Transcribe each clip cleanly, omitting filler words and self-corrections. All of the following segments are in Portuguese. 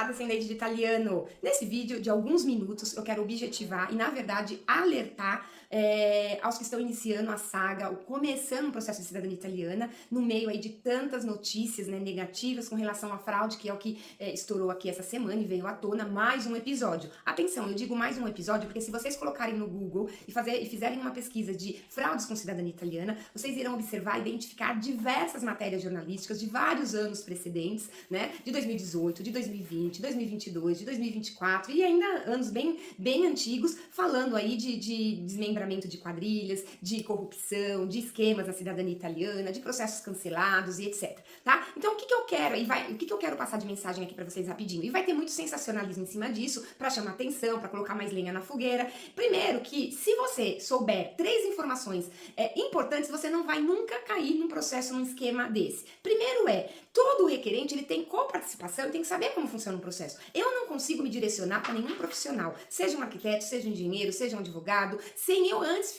Olá, descendente de italiano! Nesse vídeo de alguns minutos eu quero objetivar e, na verdade, alertar aos que estão iniciando a saga, ou começando o processo de cidadania italiana, no meio aí de tantas notícias, né, negativas com relação à fraude, que é o que estourou aqui essa semana e veio à tona mais um episódio. Atenção, eu digo mais um episódio porque se vocês colocarem no Google e fizerem uma pesquisa de fraudes com cidadania italiana, vocês irão observar e identificar diversas matérias jornalísticas de vários anos precedentes, né, de 2018, de 2020, 2022, de 2024 e ainda anos bem antigos, falando aí de desmembramento de quadrilhas, de corrupção, de esquemas na cidadania italiana, de processos cancelados e etc, tá? Então o que eu quero o que eu quero passar de mensagem aqui pra vocês rapidinho? E vai ter muito sensacionalismo em cima disso, pra chamar atenção, pra colocar mais lenha na fogueira. Primeiro que, se você souber 3 informações importantes, você não vai nunca cair num processo, num esquema desse. Primeiro todo requerente, ele tem coparticipação e tem que saber como funciona um processo. Eu não consigo me direcionar para nenhum profissional, seja um arquiteto, seja um engenheiro, seja um advogado, sem eu antes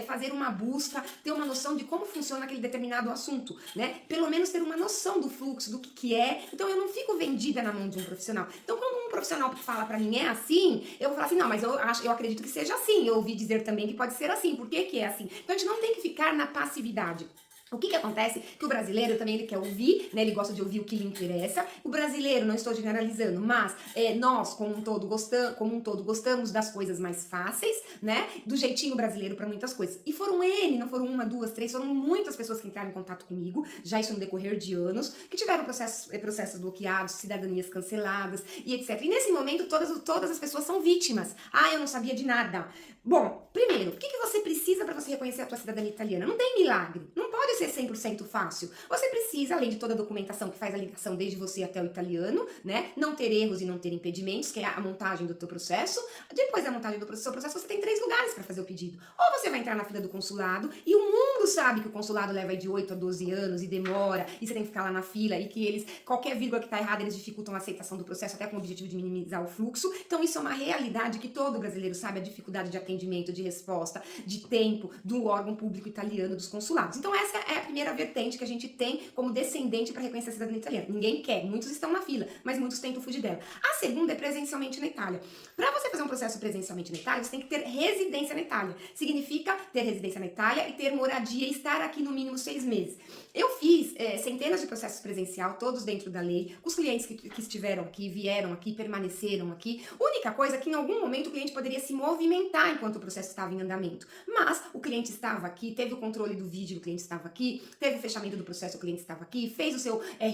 fazer uma busca, ter uma noção de como funciona aquele determinado assunto, né? Pelo menos ter uma noção do fluxo, do que é. Então eu não fico vendida na mão de um profissional. Então quando um profissional fala para mim é assim, eu vou falar assim, não, mas eu acredito que seja assim. Eu ouvi dizer também que pode ser assim. Por que é assim? Então a gente não tem que ficar na passividade. O que acontece? Que o brasileiro também ele quer ouvir, né? Ele gosta de ouvir o que lhe interessa. O brasileiro, não estou generalizando, mas nós, como um todo, gostamos das coisas mais fáceis, né? Do jeitinho brasileiro para muitas coisas. E foram não foram uma, duas, três, foram muitas pessoas que entraram em contato comigo, já isso no decorrer de anos, que tiveram processos bloqueados, cidadanias canceladas e etc. E nesse momento, todas as pessoas são vítimas. Ah, eu não sabia de nada. Bom, primeiro, o que você precisa para você reconhecer a tua cidadania italiana? Não tem milagre, não pode ser 100% fácil. Você precisa, além de toda a documentação que faz a ligação desde você até o italiano, né? Não ter erros e não ter impedimentos, que é a montagem do teu processo. Depois da montagem do seu processo, você tem 3 lugares para fazer o pedido. Ou você vai entrar na fila do consulado, e o mundo sabe que o consulado leva de 8 a 12 anos e demora, e você tem que ficar lá na fila, e que qualquer vírgula que tá errada, eles dificultam a aceitação do processo, até com o objetivo de minimizar o fluxo. Então isso é uma realidade que todo brasileiro sabe, a dificuldade de atendimento, de resposta, de tempo do órgão público italiano, dos consulados. Então essa é a primeira vertente que a gente tem como descendente para reconhecer a cidadania italiana. Ninguém quer, muitos estão na fila, mas muitos tentam fugir dela. A segunda é presencialmente na Itália. Para você fazer um processo presencialmente na Itália, você tem que ter residência na Itália. Significa ter residência na Itália e ter moradia e estar aqui no mínimo 6 meses. Eu fiz centenas de processos presencial, todos dentro da lei, os clientes que estiveram aqui, vieram aqui, permaneceram aqui. Única coisa é que em algum momento o cliente poderia se movimentar enquanto o processo estava em andamento. Mas o cliente estava aqui, teve o controle do vídeo, o cliente estava aqui, teve o fechamento do processo, o cliente estava aqui, fez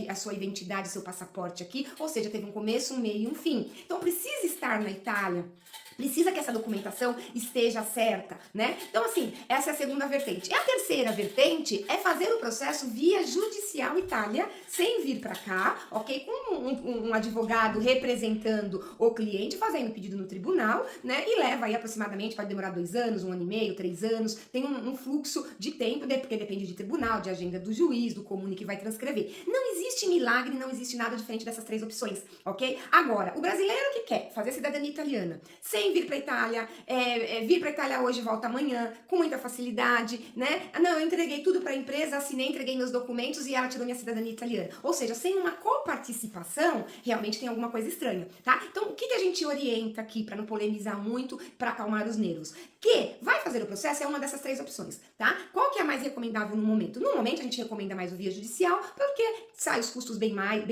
a sua identidade, o seu passaporte aqui, ou seja, teve um começo, um meio e um fim. Então precisa estar na Itália. Precisa que essa documentação esteja certa, né? Então, assim, essa é a segunda vertente. E a terceira vertente é fazer o processo via judicial Itália, sem vir para cá, ok? Com um advogado representando o cliente, fazendo pedido no tribunal, né? E leva aí aproximadamente, pode demorar 2 anos, 1 ano e meio, 3 anos. Tem um fluxo de tempo, porque depende de tribunal, de agenda do juiz, do comune que vai transcrever. Não existe milagre, não existe nada diferente dessas 3 opções, ok? Agora, o brasileiro que quer fazer cidadania italiana, sem vir para Itália, vir para Itália hoje e volta amanhã, com muita facilidade, né? Não, eu entreguei tudo para a empresa, assinei, entreguei meus documentos e ela tirou minha cidadania italiana. Ou seja, sem uma coparticipação, realmente tem alguma coisa estranha, tá? Então, o que a gente orienta aqui, para não polemizar muito, para acalmar os nervos? Que vai fazer o processo é uma dessas 3 opções, tá? Qual que é a mais recomendável no momento? No momento, a gente recomenda mais o via judicial, porque sai os custos bem mais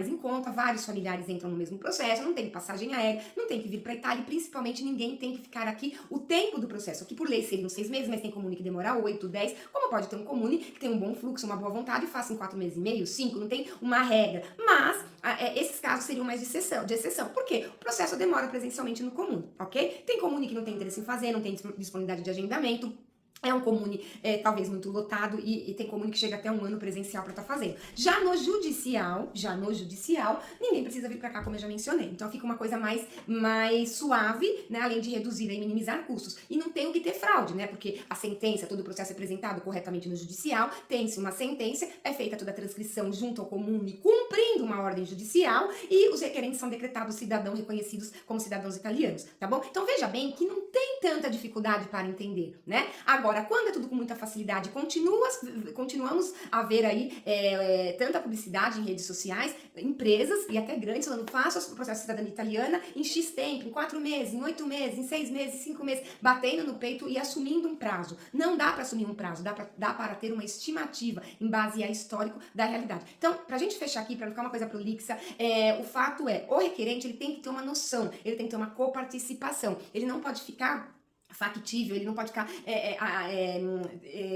em conta, vários familiares entram no mesmo processo, não tem passagem aérea, não tem que vir para Itália e principalmente ninguém tem que ficar aqui o tempo do processo. Aqui por lei seriam 6 meses, mas tem comune que demora 8, 10, como pode ter um comune que tem um bom fluxo, uma boa vontade e faça em 4 meses e meio, 5, não tem uma regra. Mas esses casos seriam mais de exceção. Por quê? O processo demora presencialmente no comune, ok? Tem comune que não tem interesse em fazer, não tem disponibilidade de agendamento. É um comune talvez muito lotado e tem comune que chega até 1 ano presencial para estar fazendo. Já no judicial, ninguém precisa vir para cá, como eu já mencionei. Então fica uma coisa mais suave, né? Além de reduzir e minimizar custos. E não tem o que ter fraude, né? Porque a sentença, todo o processo é apresentado corretamente no judicial, tem-se uma sentença, é feita toda a transcrição junto ao comune, cumprindo uma ordem judicial e os requerentes são decretados cidadãos reconhecidos como cidadãos italianos, tá bom? Então veja bem que não tem tanta dificuldade para entender, né? Agora, Agora, quando é tudo com muita facilidade, continuamos a ver aí tanta publicidade em redes sociais, empresas e até grandes falando, faça o processo de cidadania italiana em X tempo, em 4 meses, em 8 meses, em 6 meses, 5 meses, batendo no peito e assumindo um prazo. Não dá para assumir um prazo, dá para ter uma estimativa em base a histórico da realidade. Então, pra gente fechar aqui, para não ficar uma coisa prolixa, o fato é, o requerente ele tem que ter uma noção, ele tem que ter uma coparticipação, ele não pode ficar factível, ele não pode ficar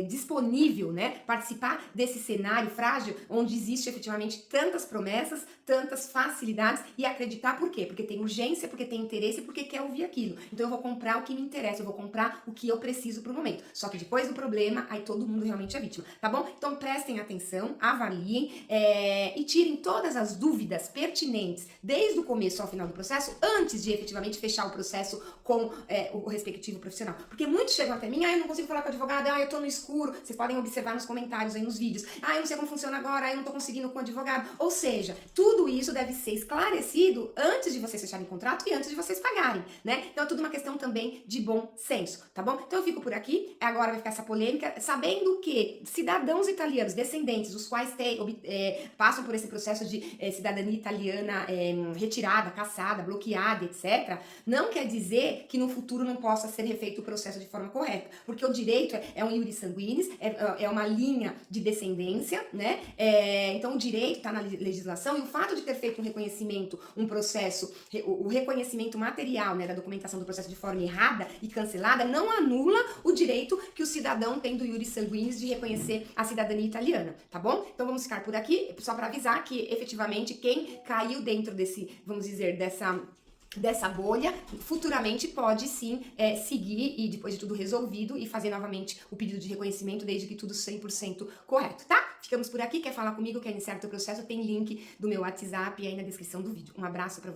disponível, né, participar desse cenário frágil onde existe efetivamente tantas promessas, tantas facilidades e acreditar por quê? Porque tem urgência, porque tem interesse, porque quer ouvir aquilo. Então eu vou comprar o que me interessa, eu vou comprar o que eu preciso pro momento. Só que depois do problema, aí todo mundo realmente é vítima, tá bom? Então prestem atenção, avaliem e tirem todas as dúvidas pertinentes desde o começo ao final do processo, antes de efetivamente fechar o processo com o respectivo profissional. Porque muitos chegam até mim, eu não consigo falar com o advogado, eu tô no escuro. Vocês podem observar nos comentários aí nos vídeos. Eu não sei como funciona agora, eu não tô conseguindo com o advogado. Ou seja, tudo isso deve ser esclarecido antes de vocês fecharem contrato e antes de vocês pagarem, né? Então é tudo uma questão também de bom senso, tá bom? Então eu fico por aqui, agora vai ficar essa polêmica, sabendo que cidadãos italianos, descendentes, os quais passam por esse processo de cidadania italiana retirada, cassada, bloqueada, etc., não quer dizer que no futuro não possa ser refeito o processo de forma correta, porque o direito é um iuris sanguinis, é uma linha de descendência, né? Então o direito está na legislação e o fato de ter feito um reconhecimento, um processo, o reconhecimento material, né, da documentação do processo de forma errada e cancelada, não anula o direito que o cidadão tem do iuris sanguinis de reconhecer a cidadania italiana, tá bom? Então vamos ficar por aqui, só para avisar que efetivamente quem caiu dentro desse, vamos dizer, dessa bolha, futuramente pode sim seguir e depois de tudo resolvido e fazer novamente o pedido de reconhecimento desde que tudo 100% correto, tá? Ficamos por aqui, quer falar comigo, quer iniciar o teu processo, tem link do meu WhatsApp aí na descrição do vídeo. Um abraço pra você.